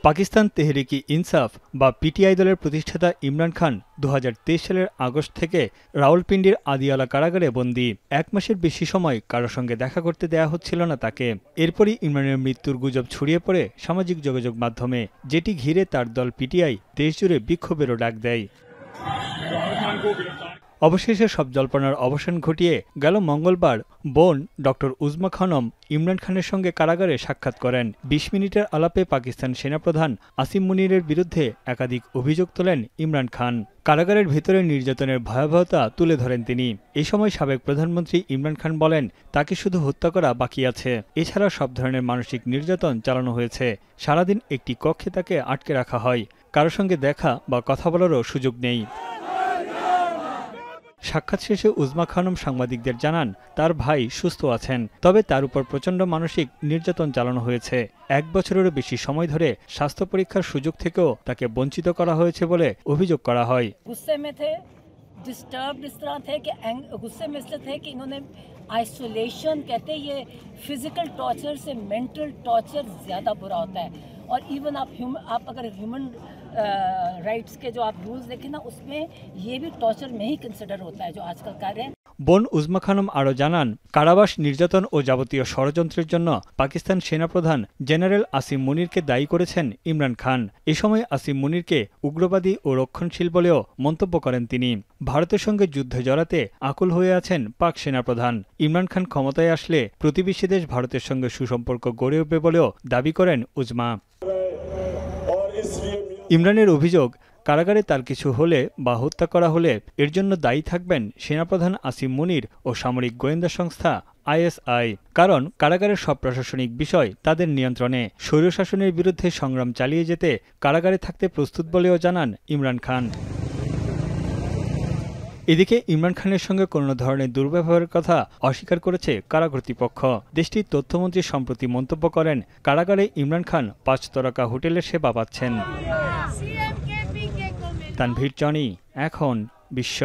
পাকিস্তান তেহরিকি ইনসাফ বা পিটিআই দলের প্রতিষ্ঠাতা ইমরান খান 2023 সালের আগস্ট থেকে রাওয়ালপিন্ডির আদিয়ালা কারাগারে বন্দী। 1 মাসের বেশি সময় কারো সঙ্গে দেখা করতে দেয়া হচ্ছিল না তাকে। এরপরই ইমরানের মৃত্যুর গুজব ছড়িয়ে পড়ে সামাজিক যোগাযোগ মাধ্যমে, যেটি ঘিরে তার দল পিটিআই দেশজুড়ে বিক্ষোভেরও ডাক দেয়। অবশেষে সব জল্পনার অবসান ঘটিয়ে গেল মঙ্গলবার বোন ডক্টর উজমা খানম ইমরান খানের সঙ্গে কারাগারে সাক্ষাৎ করেন। 20 মিনিটের আলাপে পাকিস্তান সেনাপ্রধান আসিম মুনিরের বিরুদ্ধে একাধিক অভিযোগ তোলেন ইমরান খান। কারাগারের ভেতরে নির্যাতনের ভয়াবহতা তুলে ধরেন তিনি। এই সময় সাবেক প্রধানমন্ত্রী ইমরান খান বলেন, তাকে শুধু হত্যা করা বাকি আছে। এছাড়া সব ধরনের মানসিক নির্যাতন চালানো হয়েছে। সারাদিন একটি কক্ষে তাকে আটকে রাখা হয়। কারো সঙ্গে দেখা বা কথা বলারও সুযোগ নেই। সাক্ষাৎ শেষে উজমা খানম সাংবাদিকদের জানান, তার ভাই সুস্থ আছেন, তবে তার উপর প্রচণ্ড মানসিক নির্যাতন চালানো হয়েছে। 1 বছরেরও বেশি সময় ধরে স্বাস্থ্য পরীক্ষার সুযোগ থেকেও তাকে বঞ্চিত করা হয়েছে বলে অভিযোগ করা হয়। डिस्टर्ब इस तरह थे कि गुस्से में इसलिए थे कि इन्होंने आइसोलेशन कहते हैं, ये फिजिकल टॉर्चर से मेंटल टॉर्चर ज़्यादा बुरा होता है। और इवन आप अगर ह्यूमन राइट्स के जो आप रूल्स देखें ना, उसमें ये भी टॉर्चर में ही कंसिडर होता है जो आजकल कर रहे हैं। বোন উজমা খানম আরও জানান, কারাবাস, নির্যাতন ও যাবতীয় ষড়যন্ত্রের জন্য পাকিস্তান সেনাপ্রধান জেনারেল আসিম মুনিরকে দায়ী করেছেন ইমরান খান। এ সময় আসিম মুনিরকে উগ্রবাদী ও রক্ষণশীল বলেও মন্তব্য করেন তিনি। ভারতের সঙ্গে যুদ্ধে জড়াতে আকুল হয়ে আছেন পাক সেনাপ্রধান। ইমরান খান ক্ষমতায় আসলে প্রতিবেশী দেশ ভারতের সঙ্গে সুসম্পর্ক গড়ে উঠবে বলেও দাবি করেন উজমা। ইমরানের অভিযোগ, কারাগারে তার কিছু হলে বা হত্যা করা হলে এর জন্য দায়ী থাকবেন সেনাপ্রধান আসিম মুনির ও সামরিক গোয়েন্দা সংস্থা ISI। কারণ কারাগারের সব প্রশাসনিক বিষয় তাদের নিয়ন্ত্রণে। স্বৈরশাসনের বিরুদ্ধে সংগ্রাম চালিয়ে যেতে কারাগারে থাকতে প্রস্তুত বলেও জানান ইমরান খান। এদিকে ইমরান খানের সঙ্গে কোনো ধরনের দুর্ব্যবহারের কথা অস্বীকার করেছে কারা কর্তৃপক্ষ। দেশটির তথ্যমন্ত্রী সম্প্রতি মন্তব্য করেন, কারাগারে ইমরান খান 5 তারকা হোটেলের সেবা পাচ্ছেন। তানভীর জনি, এখন বিশ্ব।